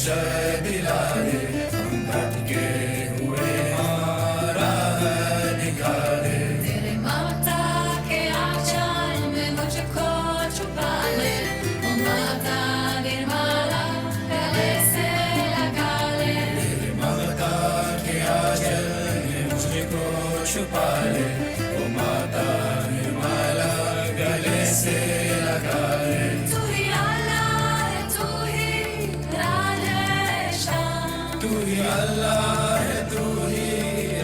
आश्रय दिला दे, हम भटके हुए हमारा दिखा दे। तेरे ममता के आंचल में मुझको छुपा ले, ओ माता निर्मला गले से लगा ले। तेरे ममता के आंचल में मुझको छुपा ले, ओ माता निर्मला गले से लगा ले। तू ही अल्लाह है, तू ही राधे श्याम। तू ही अल्लाह है, तू ही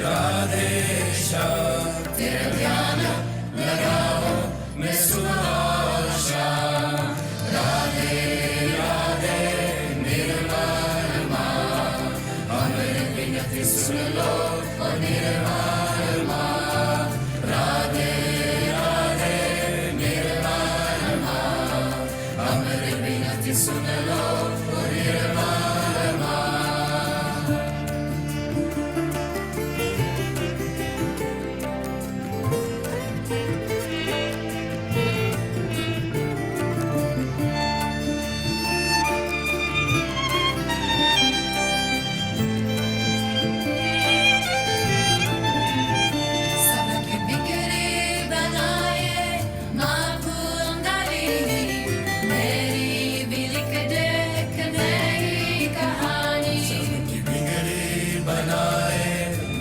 राधे श्याम। तेरा ध्यान लगाओ मैं सुबह और शाम, राधे राधे निर्मल माँ। हमारी विनती सुन लो ओ निर्मल माँ, राधे राधे निर्मल माँ। हमारी विनती सुन लो ओ निर्मल माँ। सबके बिगड़े बनाए माँ कुंडली, मेरी भी लिख दे एक नई कहानी। सबकी बिगड़ी बनाए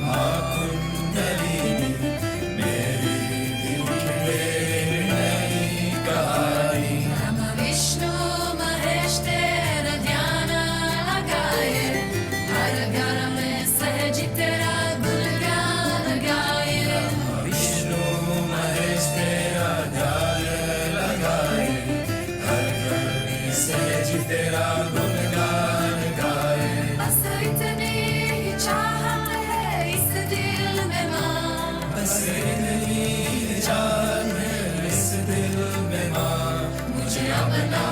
माँ कुंडलिनी, मेरी दिल में नई कहानी। ब्रह्मा विष्णु महेश तेरा ध्यान लगाए, हर घर में सहज तेरा गुणगान गाए। विष्णु महेश तेरा ध्यान लगाए, हर घर में सहज तेरा गुणगान गाए। बस इतनी ही चाह है इस दिल में माँ, बस इतनी चाह है इस दिल में माँ। मुझे अपना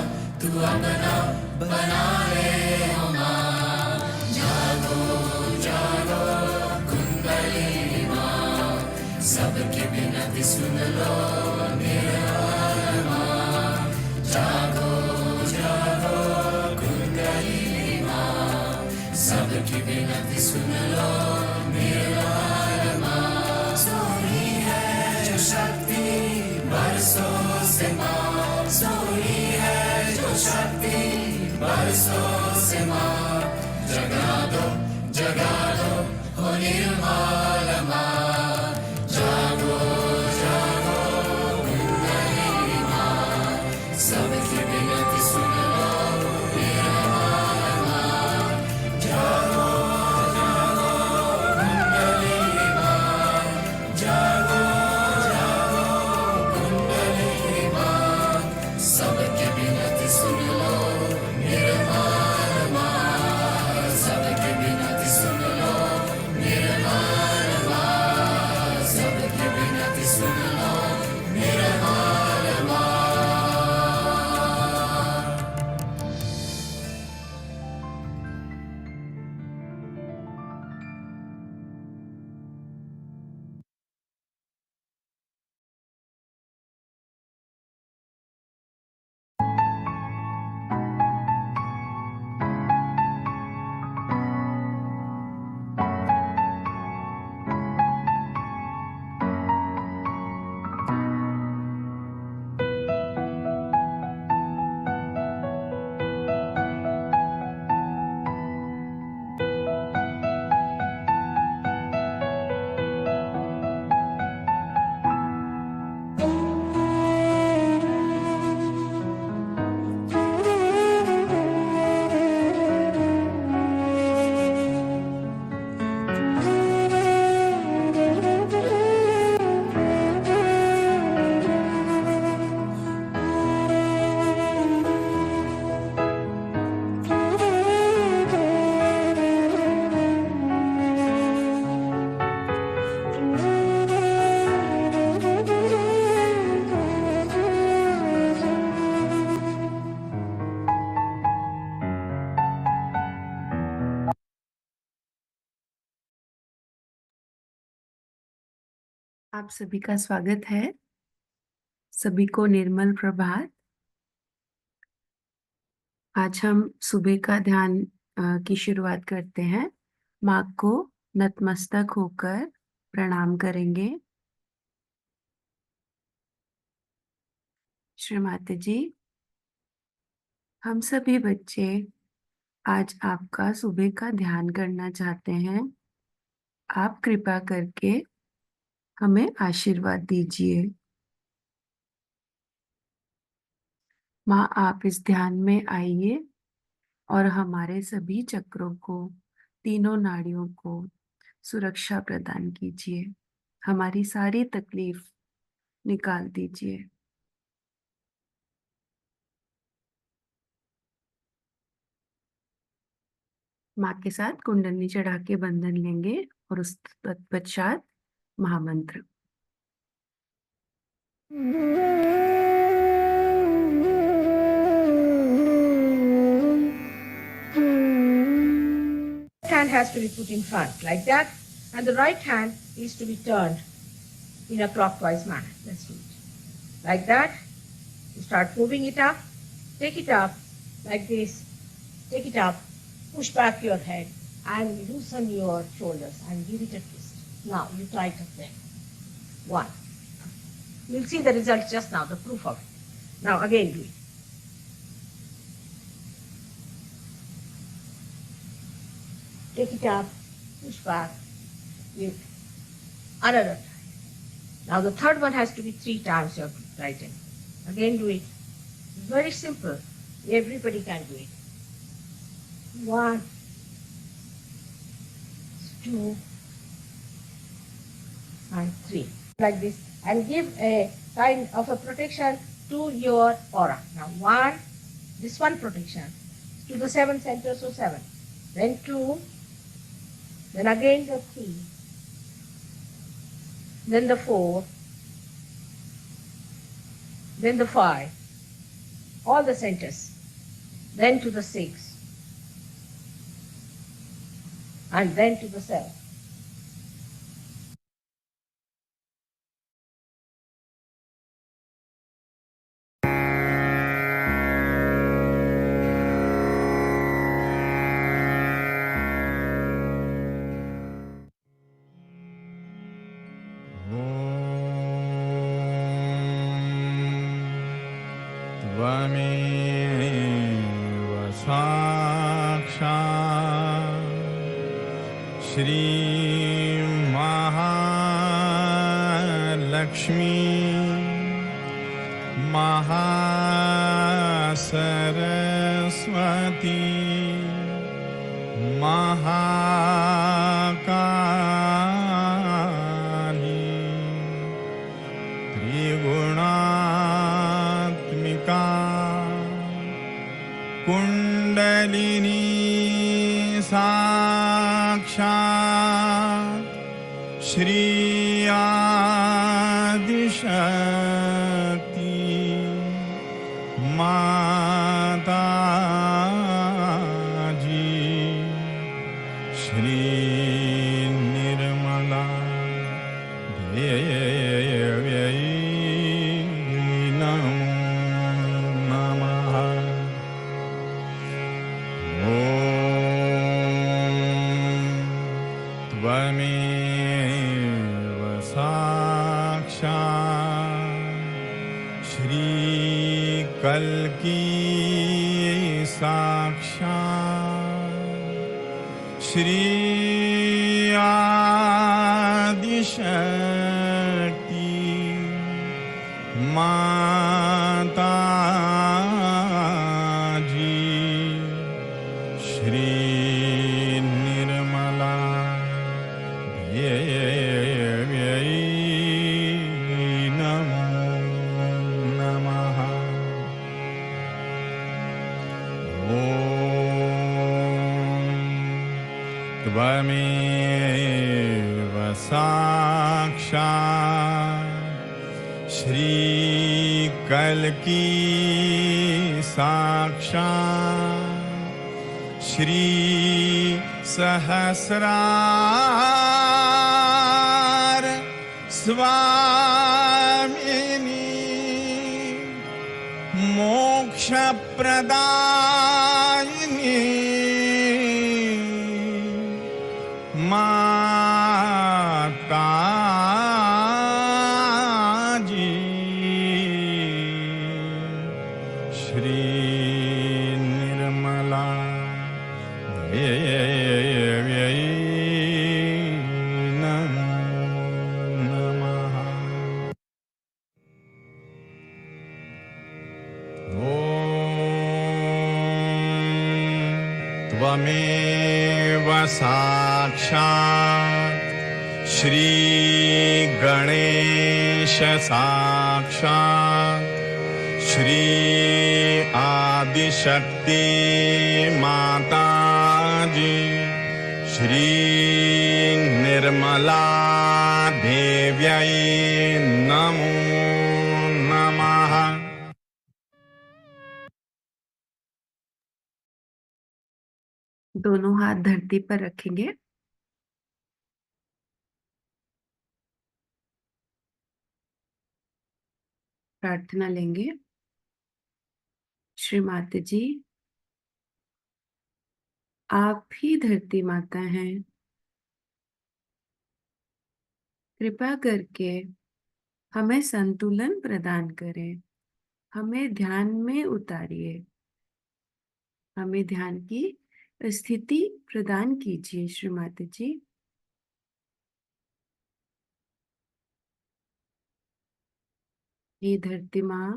तू अपना बना ले ओ माँ। जागो जागो कुंडली माँ, सबकी विनती सुन लो निर्मल माँ। जागो जागो कुंडली माँ, सबकी विनती सुन लो निर्मल माँ। सोई है जो शक्ति बरसों से माँ, सोई है जो शक्ति बरसों से माँ। जगा दो हो निर्मल माँ। जागो जागो कुंडली माँ, सबकी विनती सुन लो निर्मल माँ। जागो जागो कुंडली माँ, जागो जागो कुंडली माँ, सबकी विनती सुन लो निर्मल माँ। सबकी विनती सुन लो निर्मल माँ, सबकी विनती सुन लो निर्मल माँ। आप सभी का स्वागत है। सभी को निर्मल प्रभात। आज हम सुबह का ध्यान की शुरुआत करते हैं। माँ को नतमस्तक होकर प्रणाम करेंगे। श्रीमाते जी, हम सभी बच्चे आज आपका सुबह का ध्यान करना चाहते हैं। आप कृपा करके हमें आशीर्वाद दीजिए। माँ, आप इस ध्यान में आइए और हमारे सभी चक्रों को, तीनों नाड़ियों को सुरक्षा प्रदान कीजिए। हमारी सारी तकलीफ निकाल दीजिए। माँ के साथ कुंडली चढ़ा के बंधन लेंगे और उस तत्पश्चात महामंत्र। Hand has to be put in front like that, and the right hand is to be turned in a clockwise manner. Let's do it. Like that. You start moving it up. Take it up like this. Take it up. Push back your head and loosen your shoulders and give it a twist. Now you tighten them. One. You'll see the result just now, the proof of it. Now again do it. Take it up, push back, give another time. Now the third one has to be 3 times you have to tighten. Again do it. It's very simple. Everybody can do it. 1, 2, and 3. Like this. And give a kind of a protection to your aura. Now 1, this one protection to the 7 centers, so 7. Then 2, then again the 3, then the 4, then the 5, all the centers, then to the 6, and then to the 7. त्वमेव साक्षात् श्रीमहालक्ष्मी महासरस्वती महाकाली त्रिगुणात्मिका कुंडलिनी साक्षात् श्री आदिशक्ति माताजी श्री निर्मला देव्यै नमो नमः। ॐ त्वमेव साक्षात् श्रीकल्की साक्षात् श्री आदिशक्ति माताजी श्री निर्मला देव्यै नमो नमः। ॐ त्वमेव साक्षात् श्रीकल्की साक्षात् श्री सहस्रार स्वामिनी मोक्षप्रदायिनी नमः। त्वमेव साक्षात् श्रीगणेश साक्षात् श्री आदिशक्ति माताजी श्री निर्मला देव्यै नमो नमः। दोनों हाथ धरती पर रखेंगे। प्रार्थना लेंगे। श्री माता जी, आप ही धरती माता हैं। कृपा करके हमें संतुलन प्रदान करें। हमें ध्यान में उतारिए। हमें ध्यान की स्थिति प्रदान कीजिए श्री माता जी। ये धरती माँ,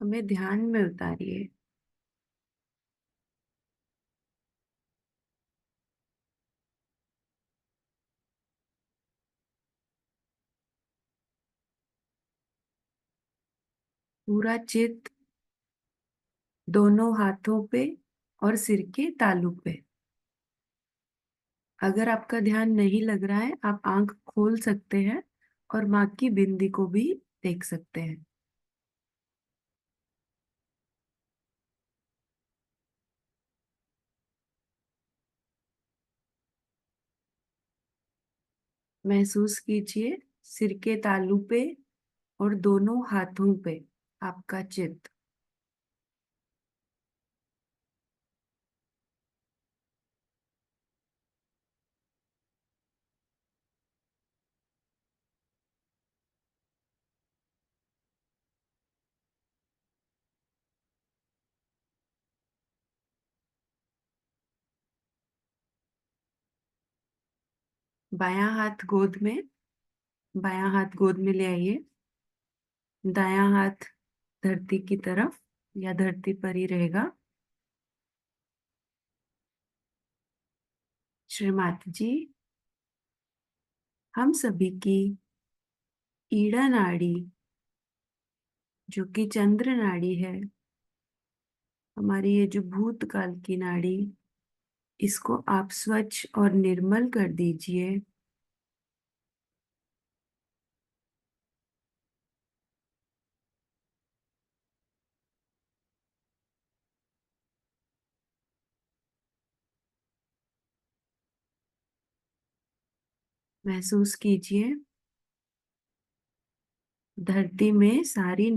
हमें ध्यान में उतारिए। पूरा चित्त दोनों हाथों पे और सिर के तालू पे। अगर आपका ध्यान नहीं लग रहा है, आप आंख खोल सकते हैं और माँ की बिंदी को भी देख सकते हैं। महसूस कीजिए सिर के तालू पे और दोनों हाथों पे आपका चित्त। बायां हाथ गोद में, बायां हाथ गोद में ले आइए। दायां हाथ धरती की तरफ या धरती पर ही रहेगा। श्री माता जी, हम सभी की ईड़ा नाड़ी, जो कि चंद्र नाड़ी है, हमारी ये जो भूतकाल की नाड़ी, इसको आप स्वच्छ और निर्मल कर दीजिए। महसूस कीजिए धरती में सारी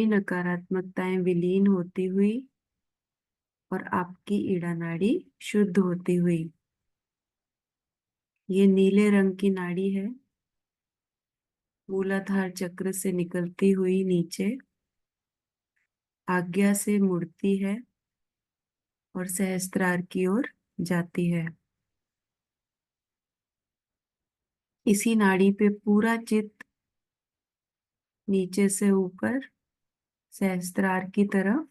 नकारात्मकताएं विलीन होती हुई और आपकी ईड़ा नाड़ी शुद्ध होती हुई। ये नीले रंग की नाड़ी है, मूलाधार चक्र से निकलती हुई नीचे आज्ञा से मुड़ती है और सहस्त्रार की ओर जाती है। इसी नाड़ी पे पूरा चित्त नीचे से ऊपर सहस्त्रार की तरफ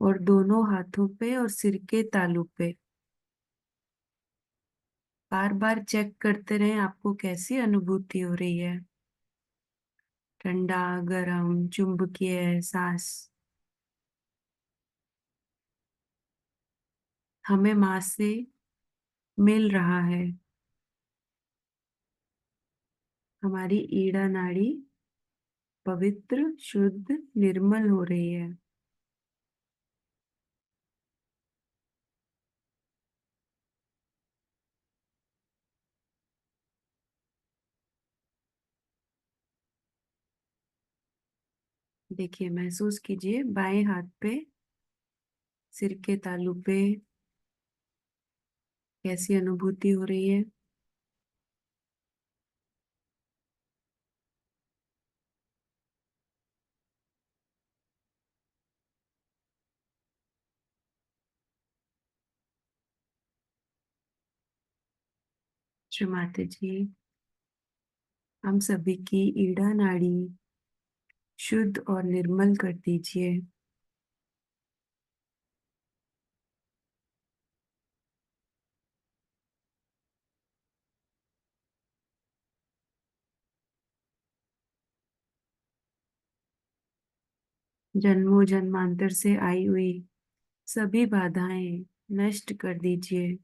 और दोनों हाथों पे और सिर के तालू पे बार बार चेक करते रहें आपको कैसी अनुभूति हो रही है। ठंडा, गरम, चुंबकीय एहसास। हमें माँ से मिल रहा है। हमारी ईड़ा नाड़ी पवित्र, शुद्ध, निर्मल हो रही है। देखिए, महसूस कीजिए बाएं हाथ पे सिर के तालू पे कैसी अनुभूति हो रही है। श्री माता जी, हम सभी की ईड़ा नाड़ी शुद्ध और निर्मल कर दीजिए। जन्मों जन्मांतर से आई हुई सभी बाधाएं नष्ट कर दीजिए।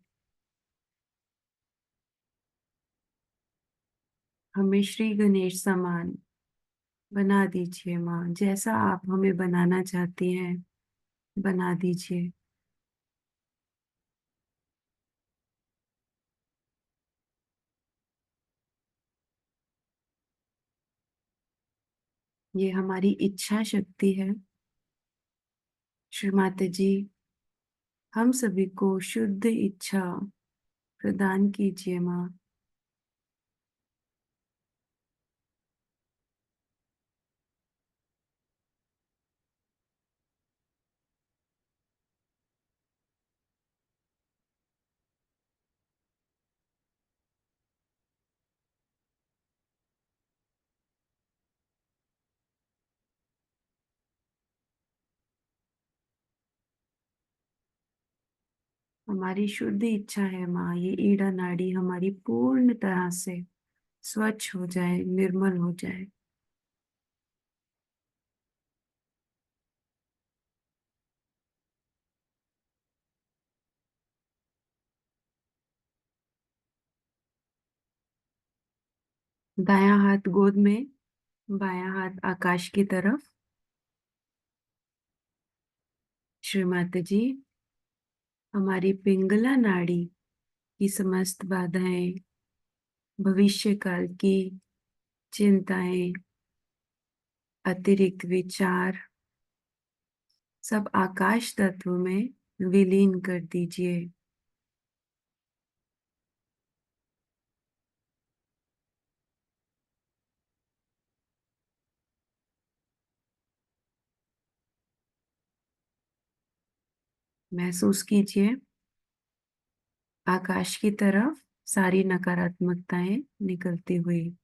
हमें श्री गणेश समान बना दीजिए माँ, जैसा आप हमें बनाना चाहती हैं बना दीजिए। ये हमारी इच्छा शक्ति है। श्री माता जी, हम सभी को शुद्ध इच्छा प्रदान कीजिए माँ। हमारी शुद्ध इच्छा है माँ, ये ईड़ा नाड़ी हमारी पूर्ण तरह से स्वच्छ हो जाए, निर्मल हो जाए। दायां हाथ गोद में, बायां हाथ आकाश की तरफ। श्री माता जी, हमारी पिंगला नाड़ी की समस्त बाधाएं, भविष्य काल की चिंताएं, अतिरिक्त विचार सब आकाश तत्व में विलीन कर दीजिए। महसूस कीजिए आकाश की तरफ सारी नकारात्मकताएं निकलती हुई।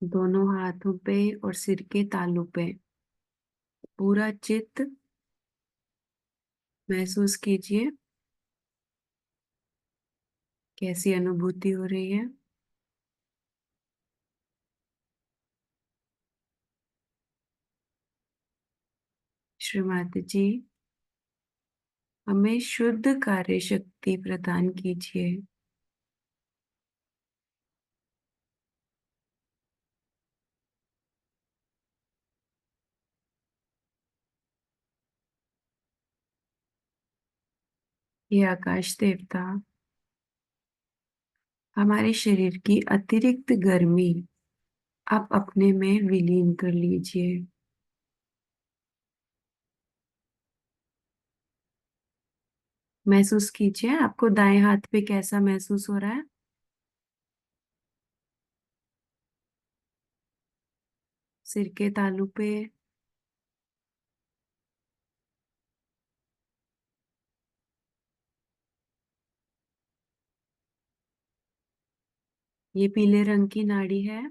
दोनों हाथों पे और सिर के तालू पे पूरा चित्त महसूस कीजिए कैसी अनुभूति हो रही है। श्री माता जी, हमें शुद्ध कार्य शक्ति प्रदान कीजिए। ये आकाश देवता हमारे शरीर की अतिरिक्त गर्मी आप अपने में विलीन कर लीजिए। महसूस कीजिए आपको दाएं हाथ पे कैसा महसूस हो रहा है। सिर के तालू पे, ये पीले रंग की नाड़ी है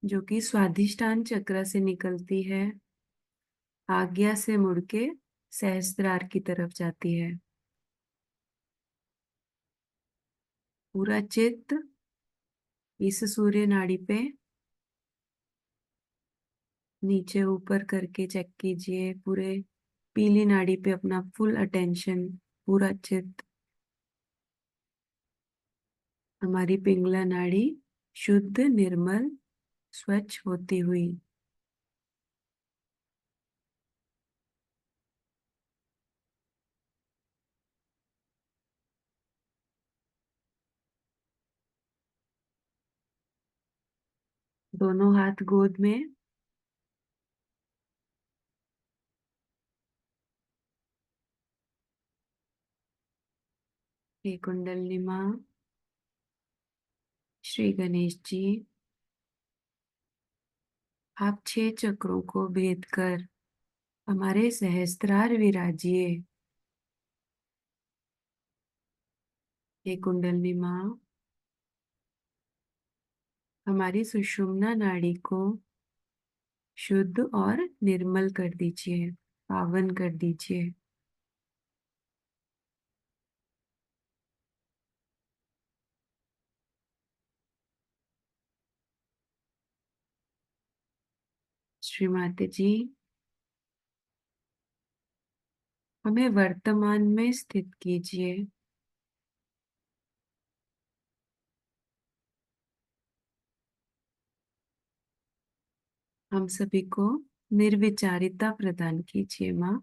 जो कि स्वादिष्टान चक्र से निकलती है, आज्ञा से मुड़ के सहस्त्रार की तरफ जाती है। पूरा चित्त इस सूर्य नाड़ी पे नीचे ऊपर करके चेक कीजिए। पूरे पीली नाड़ी पे अपना फुल अटेंशन, पूरा चित्त। हमारी पिंगला नाड़ी शुद्ध, निर्मल, स्वच्छ होती हुई। दोनों हाथ गोद में। हे कुंडलिनी माँ, श्री गणेश जी, आप 6 चक्रों को भेद कर हमारे सहस्त्रार विराजिए। हे कुंडलिनी माँ, हमारी सुषुम्ना नाड़ी को शुद्ध और निर्मल कर दीजिए, पावन कर दीजिए। श्री माता जी, हमें वर्तमान में स्थित कीजिए। हम सभी को निर्विचारिता प्रदान कीजिए माँ।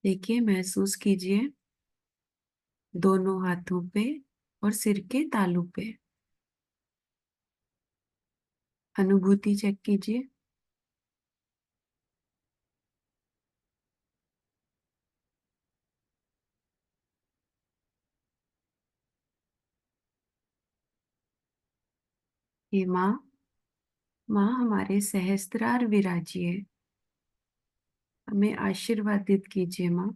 देखिए, महसूस कीजिए दोनों हाथों पे और सिर के तालू पे। अनुभूति चेक कीजिए। ये माँ, माँ हमारे सहस्त्रार विराजिए, हमें आशीर्वादित कीजिए माँ।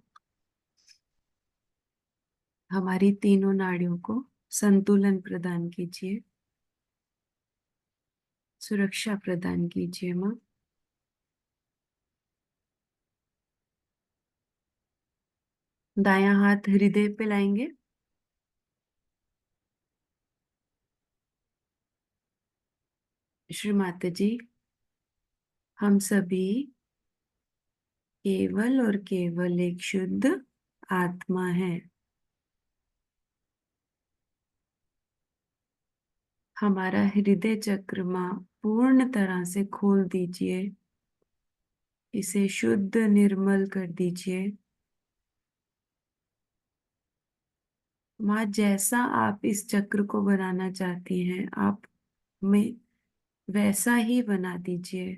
हमारी तीनों नाड़ियों को संतुलन प्रदान कीजिए, सुरक्षा प्रदान कीजिए माँ। दायां हाथ हृदय पे लाएंगे। श्री माता जी, हम सभी केवल और केवल एक शुद्ध आत्मा है। हमारा हृदय चक्र माँ पूर्ण तरह से खोल दीजिए, इसे शुद्ध निर्मल कर दीजिए। माँ, जैसा आप इस चक्र को बनाना चाहती हैं, आप में वैसा ही बना दीजिए।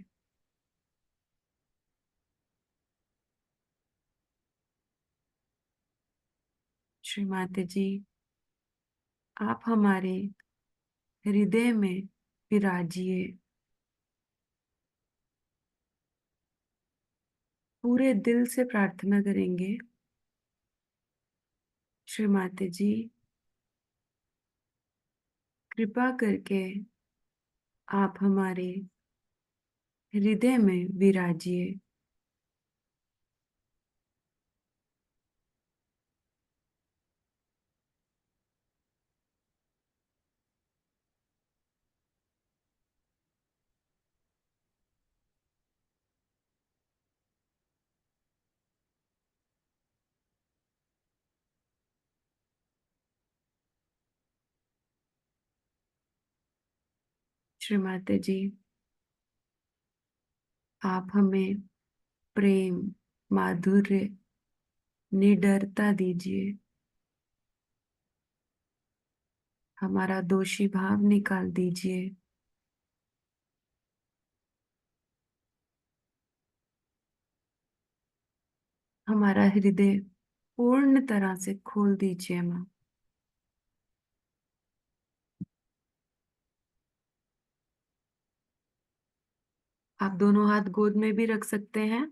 श्री माता जी, आप हमारे हृदय में विराजिए। पूरे दिल से प्रार्थना करेंगे। श्री माता जी, कृपा करके आप हमारे हृदय में विराजिए। श्री माता जी, आप हमें प्रेम, माधुर्य, निडरता दीजिए। हमारा दोषी भाव निकाल दीजिए। हमारा हृदय पूर्ण तरह से खोल दीजिए माँ। आप दोनों हाथ गोद में भी रख सकते हैं,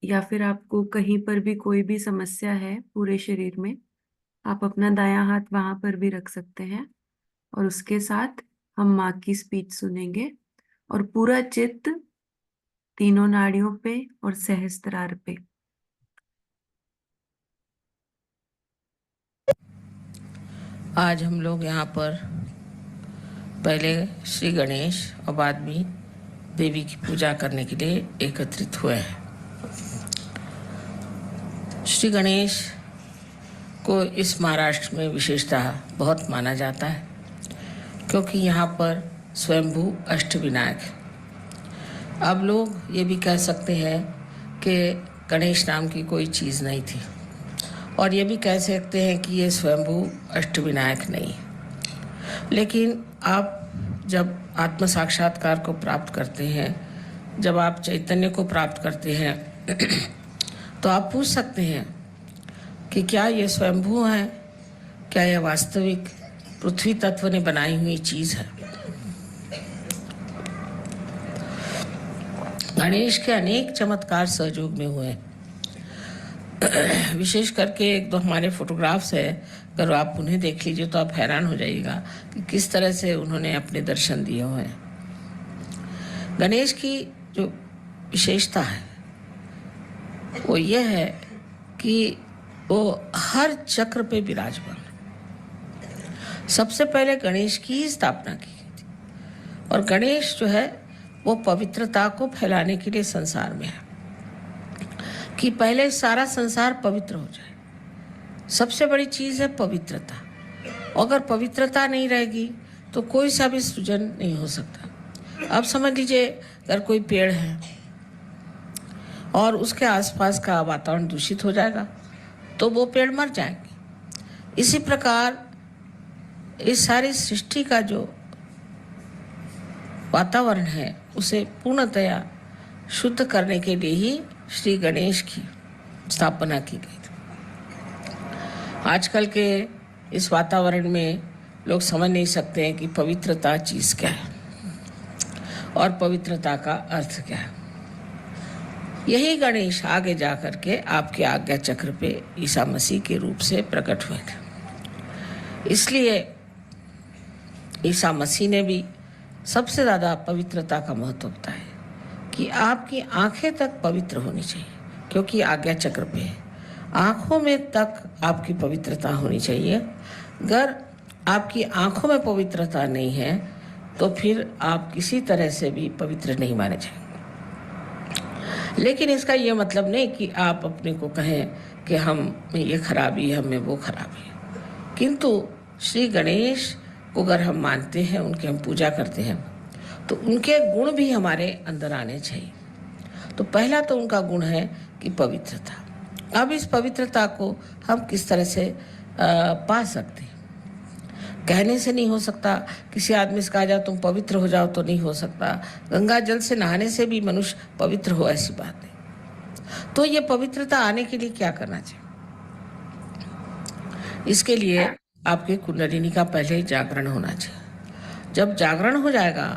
या फिर आपको कहीं पर भी कोई भी समस्या है पूरे शरीर में, आप अपना दायां हाथ वहां पर भी रख सकते हैं। और उसके साथ हम माँ की स्पीच सुनेंगे और पूरा चित्त तीनों नाड़ियों पे और सहस्त्रार पे। आज हम लोग यहाँ पर पहले श्री गणेश और बाद में देवी की पूजा करने के लिए एकत्रित हुए हैं। श्री गणेश को इस महाराष्ट्र में विशेषता बहुत माना जाता है, क्योंकि यहाँ पर स्वयंभू अष्टविनायक अब लोग ये भी कह सकते हैं कि गणेश नाम की कोई चीज़ नहीं थी, और ये भी कह सकते हैं कि ये स्वयंभू अष्टविनायक नहीं है। लेकिन आप जब आत्म साक्षात्कार को प्राप्त करते हैं, जब आप चैतन्य को प्राप्त करते हैं, तो आप पूछ सकते हैं कि क्या ये स्वयंभू है, क्या यह वास्तविक पृथ्वी तत्व ने बनाई हुई चीज़ है। गणेश के अनेक चमत्कार सहयोग में हुए, विशेष करके एक दो हमारे फोटोग्राफ्स है, अगर आप उन्हें देख लीजिए तो आप हैरान हो जाइएगा कि किस तरह से उन्होंने अपने दर्शन दिए हुए हैं। गणेश की जो विशेषता है वो ये है कि वो हर चक्र पे विराजमान। सबसे पहले गणेश की स्थापना की गई थी, और गणेश जो है वो पवित्रता को फैलाने के लिए संसार में है, कि पहले सारा संसार पवित्र हो जाए। सबसे बड़ी चीज़ है पवित्रता। अगर पवित्रता नहीं रहेगी तो कोई सा भी सृजन नहीं हो सकता। अब समझ लीजिए, अगर कोई पेड़ है और उसके आसपास का वातावरण दूषित हो जाएगा तो वो पेड़ मर जाएंगे। इसी प्रकार इस सारी सृष्टि का जो वातावरण है उसे पूर्णतया शुद्ध करने के लिए ही श्री गणेश की स्थापना की गई थी। आजकल के इस वातावरण में लोग समझ नहीं सकते हैं कि पवित्रता चीज़ क्या है और पवित्रता का अर्थ क्या है। यही गणेश आगे जा कर के आपके आज्ञा चक्र पे ईसा मसीह के रूप से प्रकट हुए थे। इसलिए ईसा मसीह ने भी सबसे ज़्यादा पवित्रता का महत्व बताया कि आपकी आंखें तक पवित्र होनी चाहिए, क्योंकि आज्ञा चक्र पे है। आँखों में तक आपकी पवित्रता होनी चाहिए। अगर आपकी आँखों में पवित्रता नहीं है तो फिर आप किसी तरह से भी पवित्र नहीं माने जाएंगे। लेकिन इसका ये मतलब नहीं कि आप अपने को कहें कि हम में ये खराबी है, हम में वो खराबी है। किंतु श्री गणेश को अगर हम मानते हैं, उनकी हम पूजा करते हैं, तो उनके गुण भी हमारे अंदर आने चाहिए। तो पहला तो उनका गुण है कि पवित्रता। अब इस पवित्रता को हम किस तरह से पा सकते हैं? कहने से नहीं हो सकता। किसी आदमी से कहा जाए तुम पवित्र हो जाओ तो नहीं हो सकता। गंगा जल से नहाने से भी मनुष्य पवित्र हो, ऐसी बात नहीं। तो ये पवित्रता आने के लिए क्या करना चाहिए? इसके लिए आपके कुंडलिनी का पहले जागरण होना चाहिए। जब जागरण हो जाएगा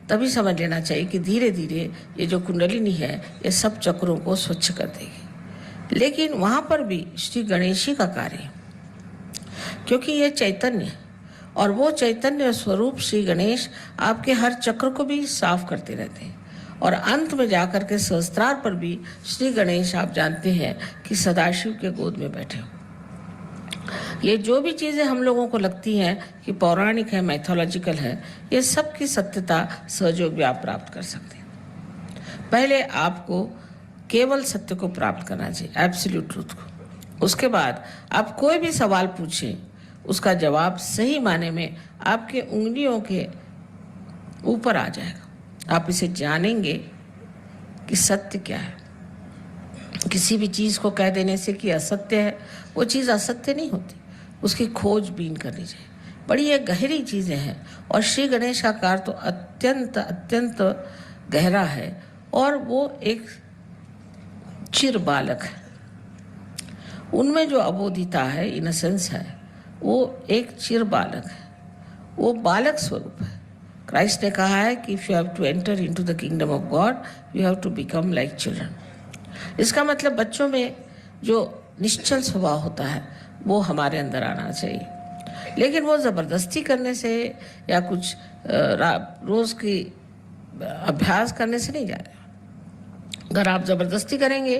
तभी समझ लेना चाहिए कि धीरे धीरे ये जो कुंडलिनी है ये सब चक्रों को स्वच्छ कर देगी। लेकिन वहाँ पर भी श्री गणेश जी का कार्य है, क्योंकि ये चैतन्य है, और वो चैतन्य स्वरूप श्री गणेश आपके हर चक्र को भी साफ करते रहते हैं। और अंत में जाकर के सहस्त्रार पर भी श्री गणेश, आप जानते हैं कि सदाशिव के गोद में बैठे हो। ये जो भी चीज़ें हम लोगों को लगती हैं कि पौराणिक है, मैथोलॉजिकल है, ये सब की सत्यता सहयोग भी आप प्राप्त कर सकते हैं। पहले आपको केवल सत्य को प्राप्त करना चाहिए, एब्सोल्यूट ट्रूथ को। उसके बाद आप कोई भी सवाल पूछें, उसका जवाब सही माने में आपके उंगलियों के ऊपर आ जाएगा। आप इसे जानेंगे कि सत्य क्या है। किसी भी चीज़ को कह देने से कि असत्य है, वो चीज़ असत्य नहीं होती, उसकी खोजबीन करनी चाहिए। बड़ी ये गहरी चीज़ें हैं, और श्री गणेश का आकार तो अत्यंत अत्यंत गहरा है, और वो एक चिर बालक है। उनमें जो अबोधिता है, इनोसेंस है, वो एक चिर बालक है, वो बालक स्वरूप है। क्राइस्ट ने कहा है कि if you have to enter into the kingdom of God you have to become like children. इसका मतलब बच्चों में जो निश्चल स्वभाव होता है वो हमारे अंदर आना चाहिए। लेकिन वो ज़बरदस्ती करने से या कुछ रोज़ की अभ्यास करने से नहीं जाएगा। अगर आप ज़बरदस्ती करेंगे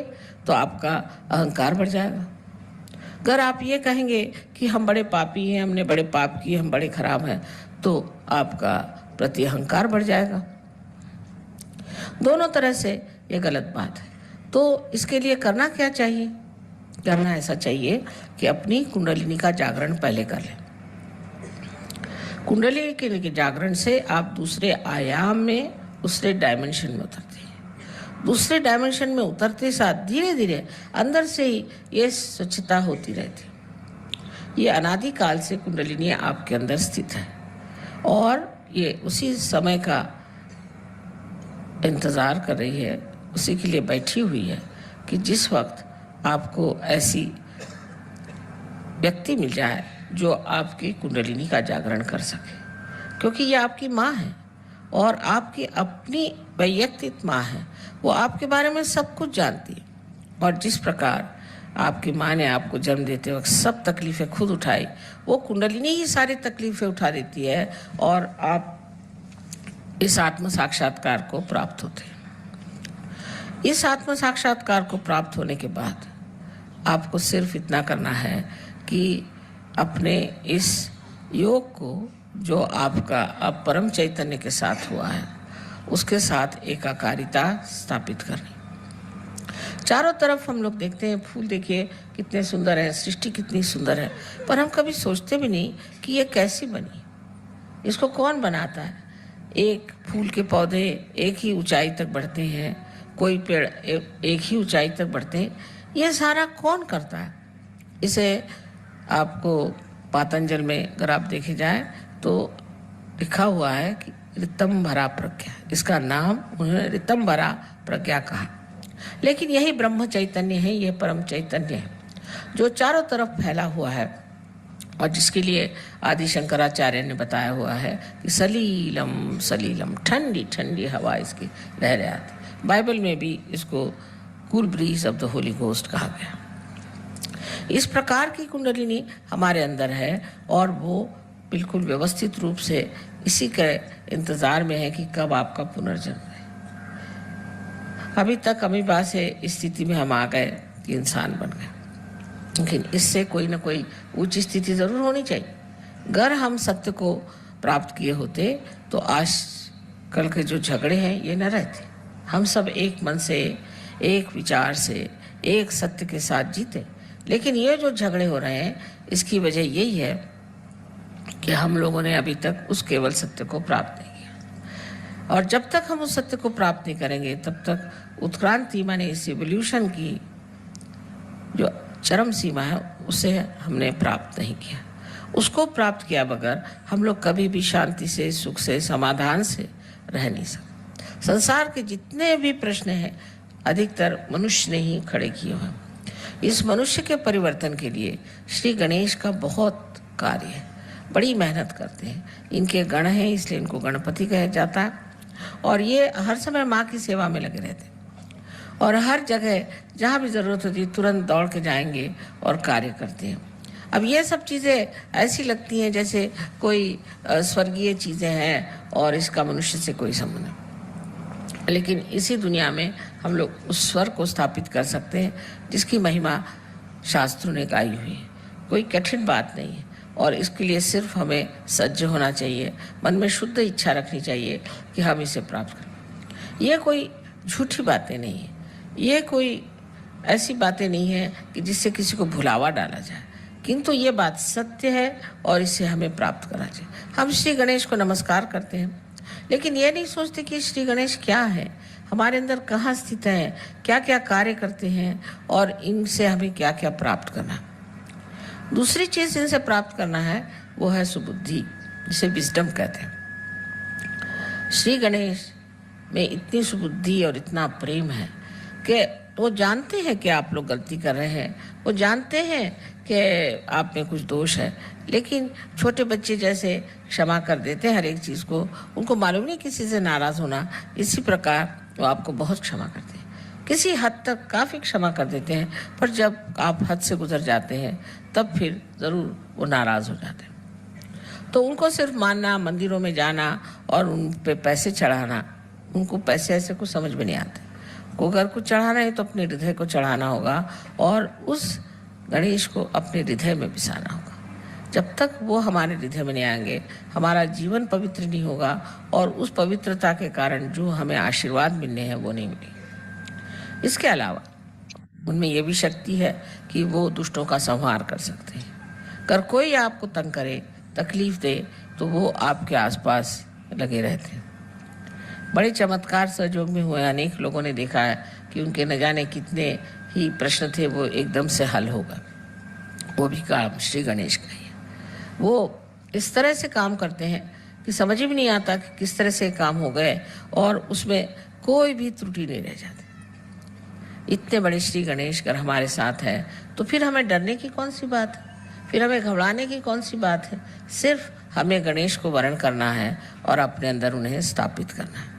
तो आपका अहंकार बढ़ जाएगा। अगर आप ये कहेंगे कि हम बड़े पापी हैं, हमने बड़े पाप किए, हम बड़े खराब हैं, तो आपका प्रति अहंकार बढ़ जाएगा। दोनों तरह से ये गलत बात है। तो इसके लिए करना क्या चाहिए? करना ऐसा चाहिए कि अपनी कुंडलिनी का जागरण पहले कर लें। कुंडलिनी के जागरण से आप दूसरे आयाम में, दूसरे डायमेंशन में उतरते हैं। दूसरे डायमेंशन में उतरते साथ धीरे धीरे अंदर से ही ये स्वच्छता होती रहती है। ये अनादिकाल से कुंडलिनी आपके अंदर स्थित है और ये उसी समय का इंतज़ार कर रही है, उसी के लिए बैठी हुई है कि जिस वक्त आपको ऐसी व्यक्ति मिल जाए जो आपकी कुंडलिनी का जागरण कर सके, क्योंकि ये आपकी माँ है और आपकी अपनी वैयक्तिक माँ है। वो आपके बारे में सब कुछ जानती है और जिस प्रकार आपकी माँ ने आपको जन्म देते वक्त सब तकलीफ़ें खुद उठाई, वो कुंडलिनी ही सारी तकलीफ़ें उठा देती है और आप इस आत्म साक्षात्कार को प्राप्त होते हैं। इस आत्म साक्षात्कार को प्राप्त होने के बाद आपको सिर्फ इतना करना है कि अपने इस योग को जो आपका अब परम चैतन्य के साथ हुआ है उसके साथ एकाकारिता स्थापित करनी। चारों तरफ हम लोग देखते हैं फूल, देखिए कितने सुंदर है, सृष्टि कितनी सुंदर है, पर हम कभी सोचते भी नहीं कि ये कैसी बनी, इसको कौन बनाता है। एक फूल के पौधे एक ही ऊंचाई तक बढ़ते हैं, कोई पेड़ एक ही ऊंचाई तक बढ़ते हैं, ये सारा कौन करता है। इसे आपको पातंजल में अगर आप देखे जाए तो लिखा हुआ है कि ऋतंभरा प्रज्ञा, इसका नाम उन्होंने ऋतंभरा प्रज्ञा कहा। लेकिन यही ब्रह्म चैतन्य है, यह परम चैतन्य है जो चारों तरफ फैला हुआ है और जिसके लिए आदि शंकराचार्य ने बताया हुआ है कि सलीलम सलीलम, ठंडी ठंडी हवा इसकी लहरें आती। बाइबल में भी इसको cool bridge of the Holi ghost कहा गया। इस प्रकार की कुंडलिनी हमारे अंदर है और वो बिल्कुल व्यवस्थित रूप से इसी के इंतज़ार में है कि कब आपका पुनर्जन्म है। अभी तक अमीबा से इस स्थिति में हम आ गए कि इंसान बन गए, लेकिन इससे कोई ना कोई उच्च स्थिति ज़रूर होनी चाहिए। अगर हम सत्य को प्राप्त किए होते तो आज कल के जो झगड़े हैं ये न रहते। हम सब एक मन से, एक विचार से, एक सत्य के साथ जीते। लेकिन ये जो झगड़े हो रहे हैं इसकी वजह यही है कि हम लोगों ने अभी तक उस केवल सत्य को प्राप्त नहीं किया और जब तक हम उस सत्य को प्राप्त नहीं करेंगे तब तक उत्क्रांति माने इस एवोल्यूशन की जो चरम सीमा है उसे हमने प्राप्त नहीं किया। उसको प्राप्त किया बगैर हम लोग कभी भी शांति से, सुख से, समाधान से रह नहीं सकते। संसार के जितने भी प्रश्न हैं अधिकतर मनुष्य ने ही खड़े किए हैं। इस मनुष्य के परिवर्तन के लिए श्री गणेश का बहुत कार्य है, बड़ी मेहनत करते हैं। इनके गण हैं इसलिए इनको गणपति कहा जाता है और ये हर समय माँ की सेवा में लगे रहते हैं और हर जगह जहाँ भी ज़रूरत होती है तुरंत दौड़ के जाएंगे और कार्य करते हैं। अब ये सब चीज़ें ऐसी लगती हैं जैसे कोई स्वर्गीय चीज़ें हैं और इसका मनुष्य से कोई संबंध नहीं, लेकिन इसी दुनिया में हम लोग उस स्वर को स्थापित कर सकते हैं जिसकी महिमा शास्त्रों ने गाई हुई है। कोई कठिन बात नहीं है और इसके लिए सिर्फ हमें सज्ज होना चाहिए, मन में शुद्ध इच्छा रखनी चाहिए कि हम इसे प्राप्त करें। ये कोई झूठी बातें नहीं है, ये कोई ऐसी बातें नहीं है कि जिससे किसी को भुलावा डाला जाए, किंतु ये बात सत्य है और इसे हमें प्राप्त करना चाहिए। हम श्री गणेश को नमस्कार करते हैं लेकिन ये नहीं सोचते कि श्री गणेश क्या है, हमारे अंदर कहाँ स्थित हैं, क्या क्या कार्य करते हैं और इनसे हमें क्या क्या प्राप्त करना। दूसरी चीज़ इनसे प्राप्त करना है वो है सुबुद्धि, जिसे विजडम कहते हैं। श्री गणेश में इतनी सुबुद्धि और इतना प्रेम है कि वो जानते हैं कि आप लोग गलती कर रहे हैं, वो जानते हैं कि आप में कुछ दोष है, लेकिन छोटे बच्चे जैसे क्षमा कर देते हैं हर एक चीज़ को। उनको मालूम नहीं किसी से नाराज़ होना, इसी प्रकार वो आपको बहुत क्षमा करते हैं, किसी हद तक काफ़ी क्षमा कर देते हैं, पर जब आप हद से गुजर जाते हैं तब फिर ज़रूर वो नाराज़ हो जाते हैं। तो उनको सिर्फ मानना, मंदिरों में जाना और उन पे पैसे चढ़ाना, उनको पैसे ऐसे कुछ समझ में नहीं आते। को अगर कुछ चढ़ाना है तो अपने हृदय को चढ़ाना होगा और उस गणेश को अपने हृदय में बिसाना होगा। जब तक वो हमारे हृदय में नहीं आएंगे हमारा जीवन पवित्र नहीं होगा और उस पवित्रता के कारण जो हमें आशीर्वाद मिलने हैं वो नहीं मिलेंगे। इसके अलावा उनमें ये भी शक्ति है कि वो दुष्टों का संहार कर सकते हैं। अगर कोई आपको तंग करे, तकलीफ दे तो वो आपके आसपास लगे रहते हैं। बड़े चमत्कार सहयोग में हुए। अनेक लोगों ने देखा है कि उनके न जाने कितने ही प्रश्न थे वो एकदम से हल हो गए। वो भी काम श्री गणेश का ही है। वो इस तरह से काम करते हैं कि समझ ही नहीं आता कि किस तरह से काम हो गए और उसमें कोई भी त्रुटि नहीं रह जाती। इतने बड़े श्री गणेश अगर हमारे साथ है तो फिर हमें डरने की कौन सी बात है, फिर हमें घबराने की कौन सी बात है। सिर्फ हमें गणेश को वरण करना है और अपने अंदर उन्हें स्थापित करना है।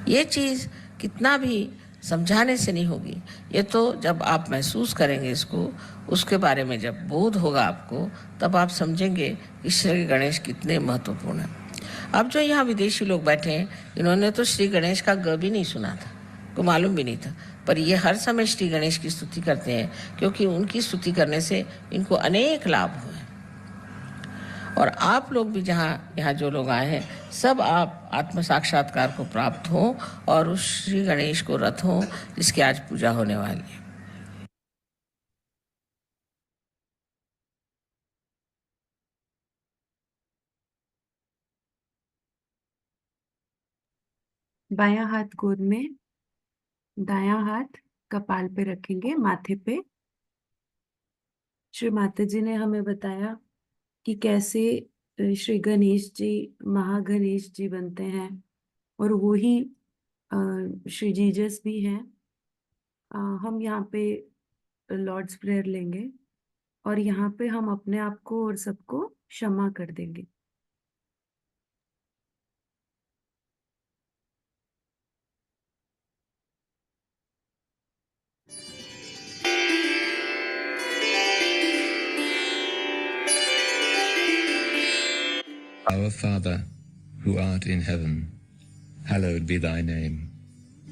ये चीज़ कितना भी समझाने से नहीं होगी, ये तो जब आप महसूस करेंगे इसको, उसके बारे में जब बोध होगा आपको, तब आप समझेंगे कि श्री गणेश कितने महत्वपूर्ण हैं। अब जो यहाँ विदेशी लोग बैठे हैं, इन्होंने तो श्री गणेश का ग भी नहीं सुना था, को मालूम भी नहीं था, पर ये हर समय श्री गणेश की स्तुति करते हैं क्योंकि उनकी स्तुति करने से इनको अनेक लाभ हुए। और आप लोग भी जहाँ यहाँ जो लोग आए हैं, सब आप आत्म साक्षात्कार को प्राप्त हो और उस श्री गणेश को रथ हो जिसकी आज पूजा होने वाली है। बायां हाथ गोद में, दायां हाथ कपाल पे रखेंगे, माथे पे। श्री माता जी ने हमें बताया कि कैसे श्री गणेश जी महागणेश जी बनते हैं और वो ही श्री जीजस भी हैं। हम यहाँ पे लॉर्ड्स प्रेयर लेंगे और यहाँ पे हम अपने आप को और सबको क्षमा कर देंगे। Our Father, who art in heaven, hallowed be thy name.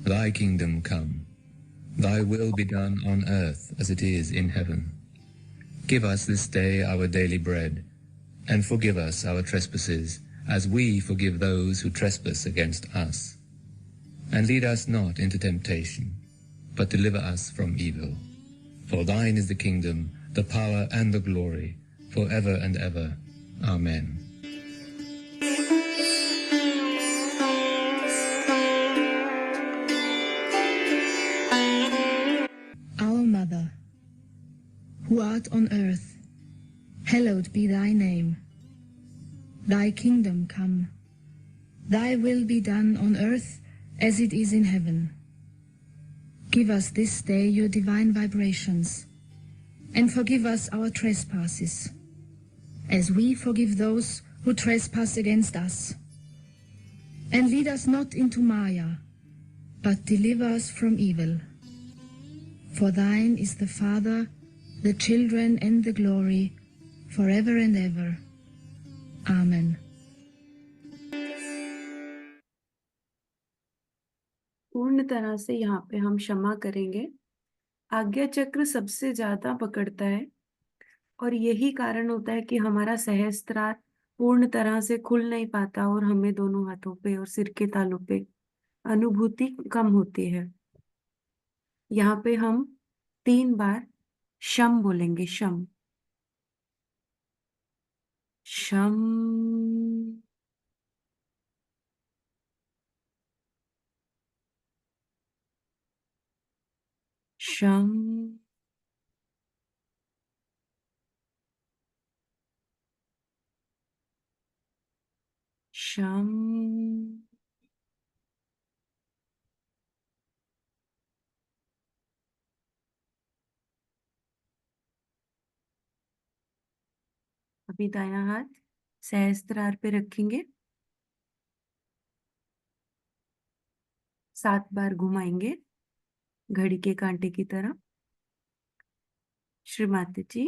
Thy kingdom come. Thy will be done on earth as it is in heaven. Give us this day our daily bread, and forgive us our trespasses, as we forgive those who trespass against us. And lead us not into temptation, but deliver us from evil. For thine is the kingdom, the power, and the glory, forever and ever. Amen. Our Mother, who art on earth, hallowed be thy name. Thy kingdom come. Thy will be done on earth as it is in heaven. Give us this day your divine vibrations, and forgive us our trespasses, as we forgive those who trespass against us. And lead us not into Maya, but deliver us from evil. For thine is the Father, the children, and the glory, forever and ever. Amen. पूर्ण तरह से यहाँ पे हम क्षमा करेंगे। आज्ञा चक्र सबसे ज्यादा पकड़ता है और यही कारण होता है कि हमारा सहस्त्रार पूर्ण तरह से खुल नहीं पाता और हमें दोनों हाथों पे और सिर के तालू पे अनुभूति कम होती है। यहाँ पे हम 3 बार शम बोलेंगे। शम शम शम शम अभी दायां हाथ सहस्त्रार पे रखेंगे, 7 बार घुमाएंगे घड़ी के कांटे की तरह। श्री माता जी,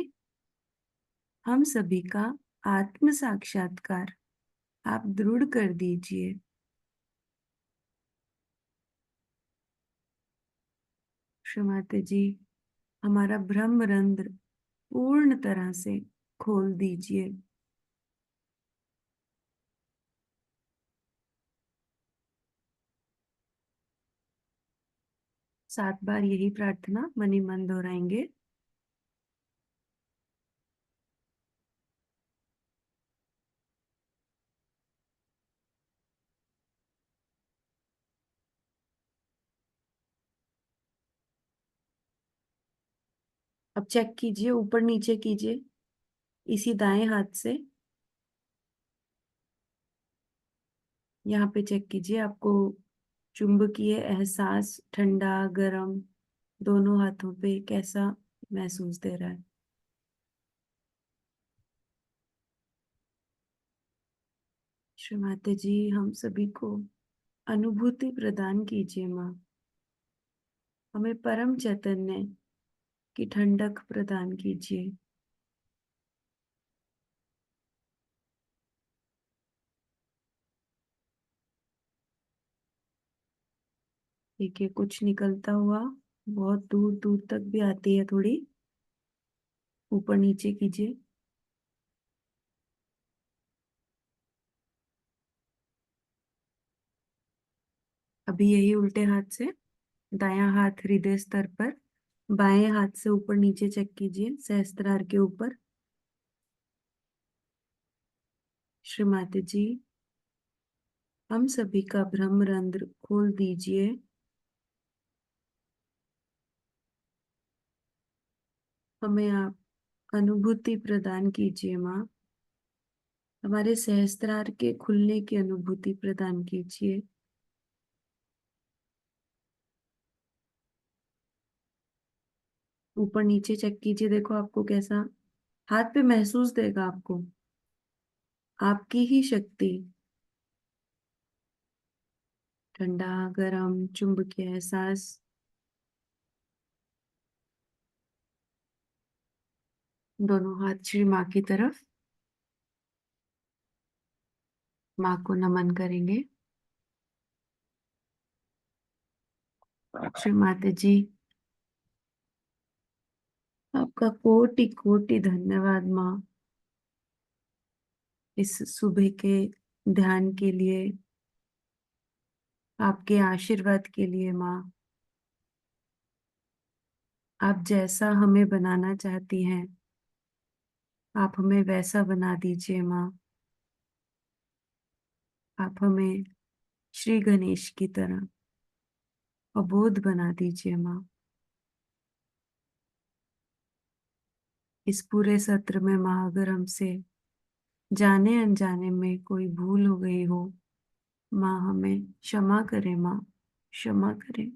हम सभी का आत्म साक्षात्कार आप दृढ़ कर दीजिए। श्री माता जी, हमारा ब्रह्म रंध्र पूर्ण तरह से खोल दीजिए। सात बार यही प्रार्थना मनी मन दोहराएंगे। अब चेक कीजिए, ऊपर नीचे कीजिए इसी दाएं हाथ से। यहाँ पे चेक कीजिए आपको चुंबकीय एहसास ठंडा गरम दोनों हाथों पे कैसा महसूस दे रहा है। श्रीमाते जी, हम सभी को अनुभूति प्रदान कीजिए माँ। हमें परम चैतन्य की ठंडक प्रदान कीजिए। देखिए कुछ निकलता हुआ बहुत दूर दूर तक भी आती है, थोड़ी ऊपर नीचे कीजिए। अभी यही उल्टे हाथ से दायां हाथ हृदय स्तर पर, बाएं हाथ से ऊपर नीचे चेक कीजिए सहस्त्रार के ऊपर। श्रीमाते जी, हम सभी का ब्रह्मरंध्र खोल दीजिए। हमें आप अनुभूति प्रदान कीजिए माँ। हमारे सहस्त्रार के खुलने की अनुभूति प्रदान कीजिए। ऊपर नीचे चेक कीजिए, देखो आपको कैसा हाथ पे महसूस देगा। आपको आपकी ही शक्ति ठंडा गरम चुंबकीय एहसास दोनों हाथ श्री माँ की तरफ, माँ को नमन करेंगे। श्री माता जी, आपका कोटि कोटि धन्यवाद माँ, इस सुबह के ध्यान के लिए, आपके आशीर्वाद के लिए माँ। आप जैसा हमें बनाना चाहती हैं आप हमें वैसा बना दीजिए माँ। आप हमें श्री गणेश की तरह अबोध बना दीजिए माँ। इस पूरे सत्र में माँ, अगर हमसे जाने अनजाने में कोई भूल हो गई हो माँ, हमें क्षमा करें माँ, क्षमा करें।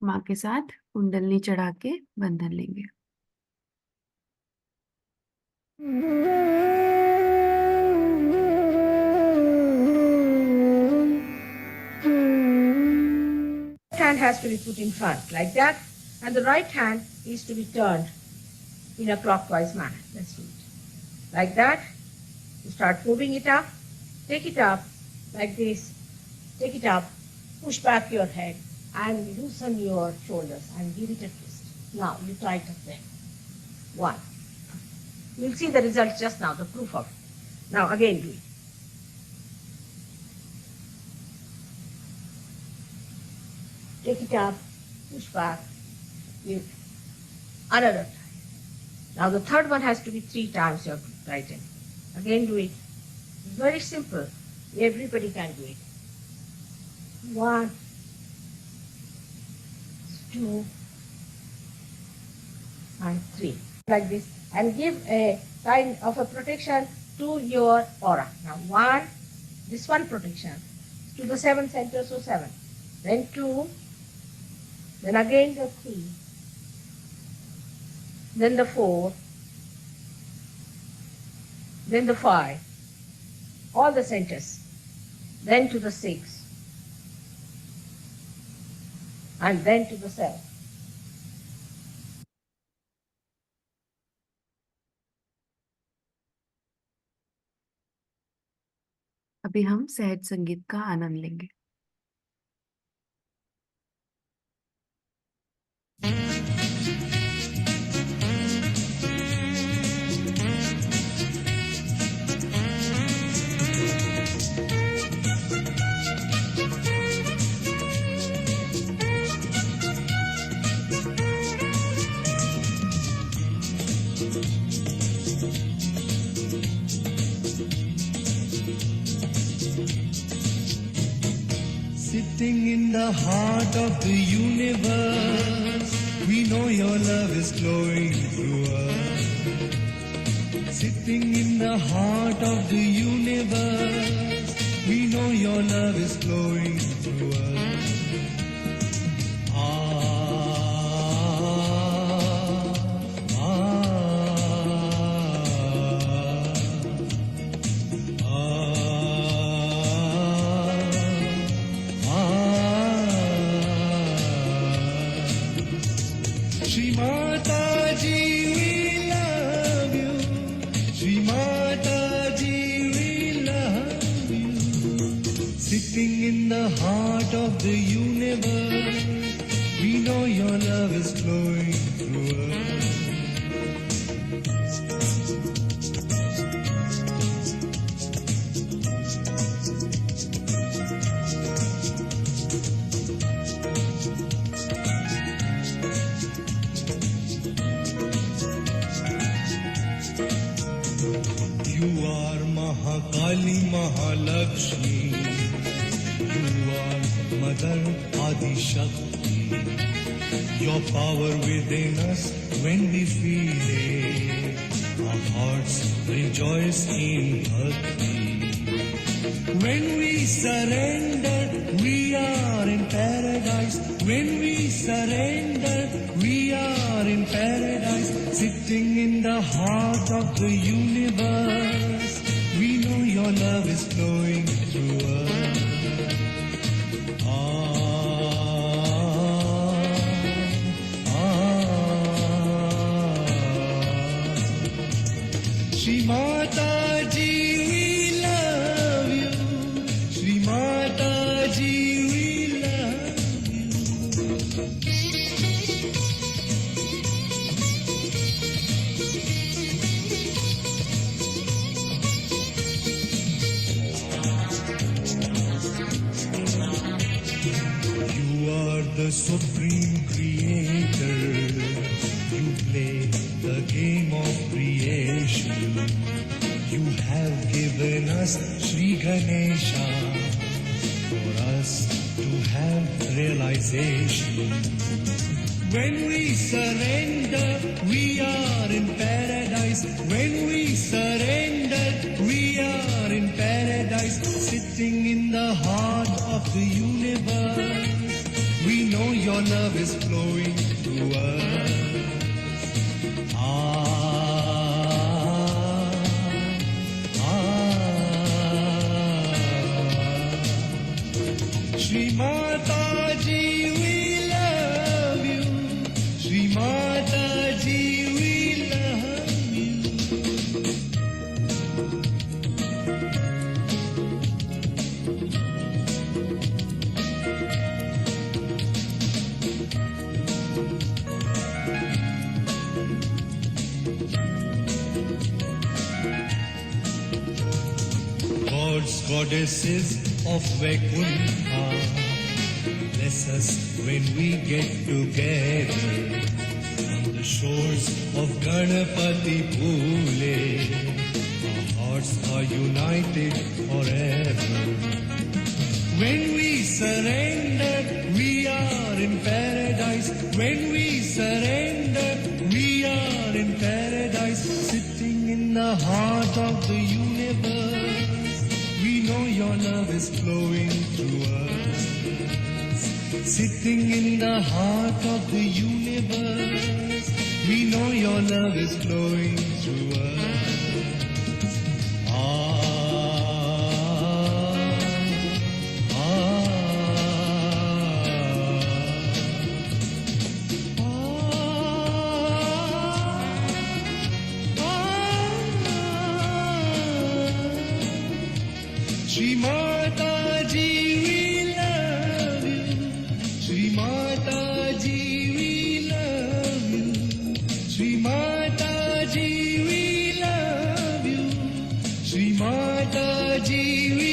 माँ के साथ कुंडलनी चढ़ा के बंधन लेंगे। Hand has to be put in front like that, and the right hand is to be turned in a clockwise manner. Let's do it. Like that, you start moving it up, take it up like this, take it up, push back your head and loosen your shoulders and give it a twist. Now you try it again. One. You'll see the result just now, the proof of it. Now again do it. Take it up, push back, give another time. Now the third one has to be 3 times your right hand. Again do it. It's very simple. Everybody can do it. 1, 2, and 3. Like this. And give a kind of a protection to your aura. Now 1, this one protection to the 7 centers, so 7. Then 2, then again the 3, then the 4, then the 5, all the centers, then to the 6, and then to the 7. अभी हम सहज संगीत का आनंद लेंगे। Sitting in the heart of the universe, we know your love is flowing through us. Sitting in the heart of the universe, we know your love is flowing through us. Shri Mata Ji, we love you. Shri Mata Ji, we love you. Sitting in the heart of the universe, we know your love is flowing through us. You are Mahakali Mahalakshmi. You are Mother Adi Shakti. Your power within us when we feel it. Our hearts rejoice in Bhakti. When we surrender, we are in paradise. When we surrender, we are in paradise. Sitting in the heart of the universe, we know your love is flowing through us. Shri Mata Ji, we love you. Shri Mata Ji, we love you. You are the supreme creator. You play the game of creation. You have given us Shri Ganesha for us to have realization. When we surrender, we are in paradise. When we surrender, we are in paradise. Sitting in the heart of the universe, we know your love is flowing through us. Shri Mata Ji, we love you. Shri Mata Ji, we love you. Gods, goddesses of Vaikuntha, bless us when we get together on the shores of Ganapati Phule. Our hearts are united forever. When we surrender, we are in paradise. When we surrender, we are in paradise. Sitting in the heart of the universe, we know your love is flowing through us. Sitting in the heart of the universe, we know your love is flowing through us. Shri Mata Ji, we love you. Shri Mata Ji, we love you. Shri Mata Ji, we love you. Shri Mata Ji, we